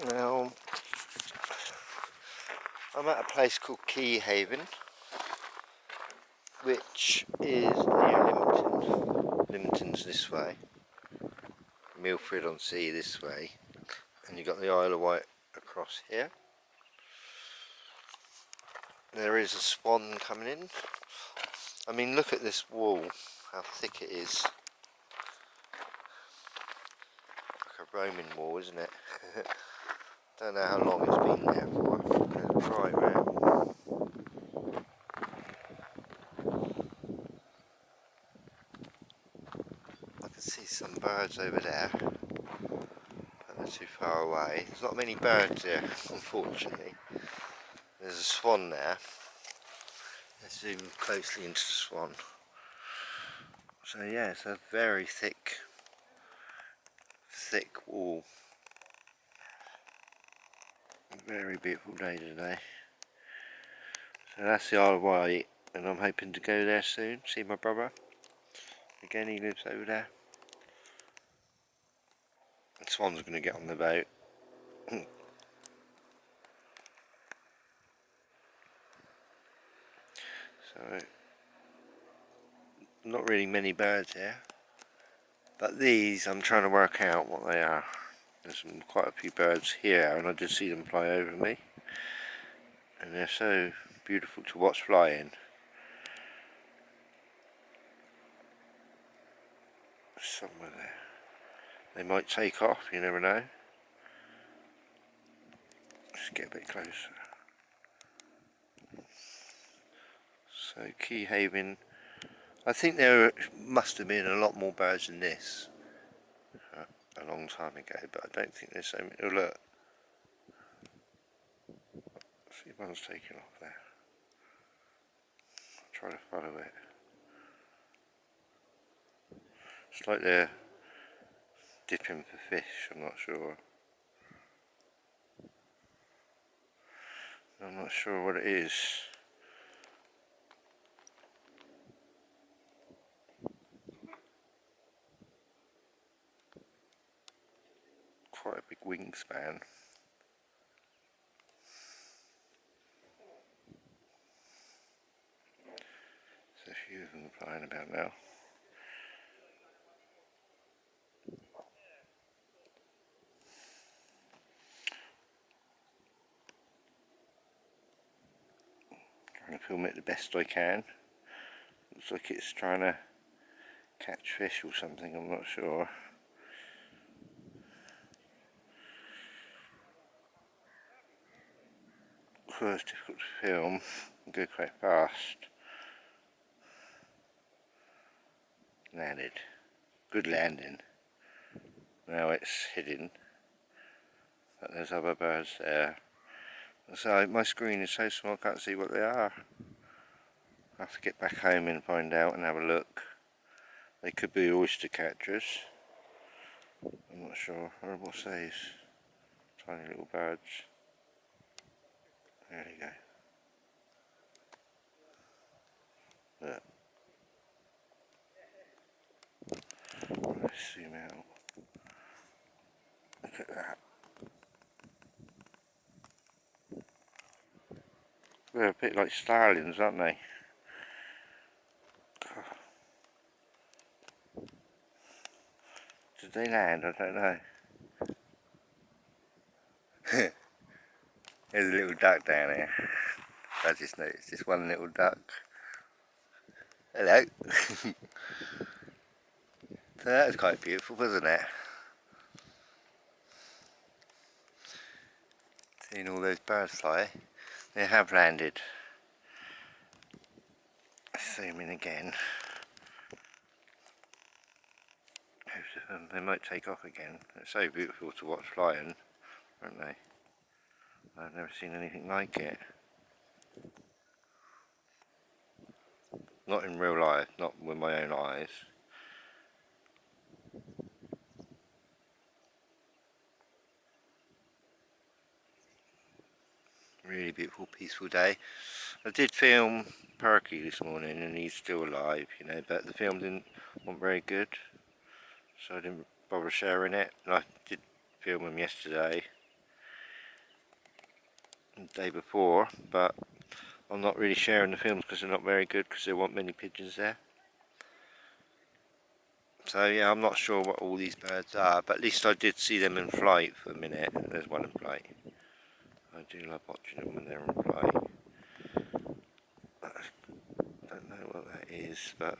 Now, I'm at a place called Keyhaven, which is near Lymington. Lymington's this way, Milford on Sea this way, and you've got the Isle of Wight across here. There is a swan coming in. I mean, look at this wall, how thick it is. Like a Roman wall, isn't it? Don't know how long it's been there for. Goes right round. I can see some birds over there, but they're too far away. There's not many birds here, unfortunately. There's a swan there. Let's zoom closely into the swan. So yeah, it's a very thick wall. Very beautiful day today. So that's the Isle of Wight, and I'm hoping to go there soon, see my brother. Again, he lives over there. The swan's going to get on the boat. So, not really many birds here. But these, I'm trying to work out what they are. There's quite a few birds here, and I did see them fly over me. And they're so beautiful to watch flying. Somewhere there. They might take off, you never know. Let's get a bit closer. So Keyhaven, I think there must have been a lot more birds than this a long time ago, but I don't think there's so many. Oh look, see, one's taking off there. I'll try to follow it. It's like they're dipping for fish, I'm not sure. I'm not sure what it is. Quite a big wingspan. There's a few of them flying about now. Trying to film it the best I can. Looks like it's trying to catch fish or something, I'm not sure. It's difficult to film, go quite fast. Landed. Good landing. Now it's hidden, but there's other birds there. So my screen is so small I can't see what they are. I have to get back home and find out and have a look. They could be oyster catchers. I'm not sure. Horrible size. Tiny little birds. There you go. Look. Let's zoom out. Look at that. They're a bit like starlings, aren't they? Did they land? I don't know. There's a little duck down here. I just noticed this one little duck. Hello. So that was quite beautiful, wasn't it? Seeing all those birds fly. They have landed. Zoom in again. They might take off again. They're so beautiful to watch flying, aren't they? I've never seen anything like it. Not in real life, not with my own eyes. Really beautiful, peaceful day. I did film Perky this morning and he's still alive, you know, but the film wasn't very good, so I didn't bother sharing it. And I did film him yesterday, the day before, but I'm not really sharing the films because they're not very good because there weren't many pigeons there. So yeah, I'm not sure what all these birds are, but at least I did see them in flight for a minute. There's one in flight. I do love watching them when they're in flight. I don't know what that is, but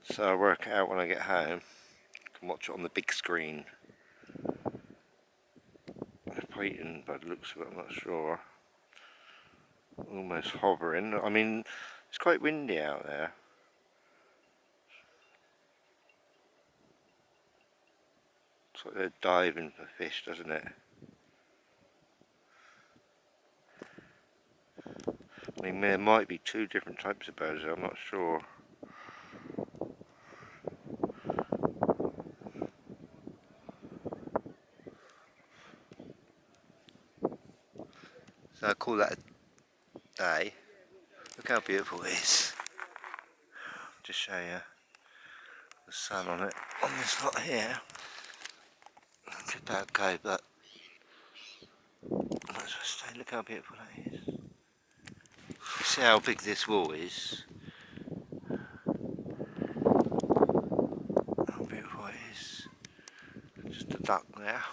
so I'll work it out when I get home. I can watch it on the big screen. They're fighting by the looks of it, I'm not sure. Almost hovering. I mean, it's quite windy out there. It's like they're diving for fish, doesn't it? I mean, there might be two different types of birds there, I'm not sure. So I call that a day. Look how beautiful it is. Just show you the sun on it, on this lot here. It's about go, but I might as well stay. Look how beautiful that is. See how big this wall is. How beautiful it is. Just a duck there.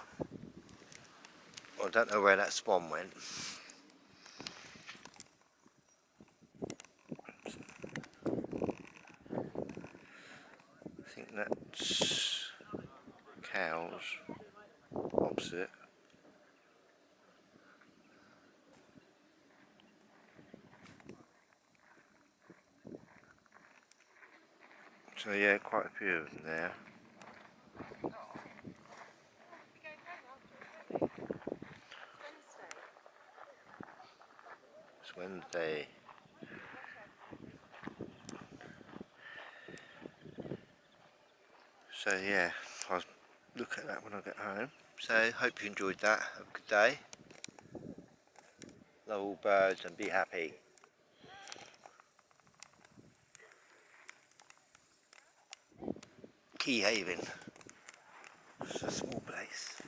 I don't know where that swan went. I think that's cows opposite. So yeah, quite a few of them there. It's Wednesday. So yeah, I'll look at that when I get home. So hope you enjoyed that. Have a good day. Love all birds and be happy. Keyhaven. It's a small place.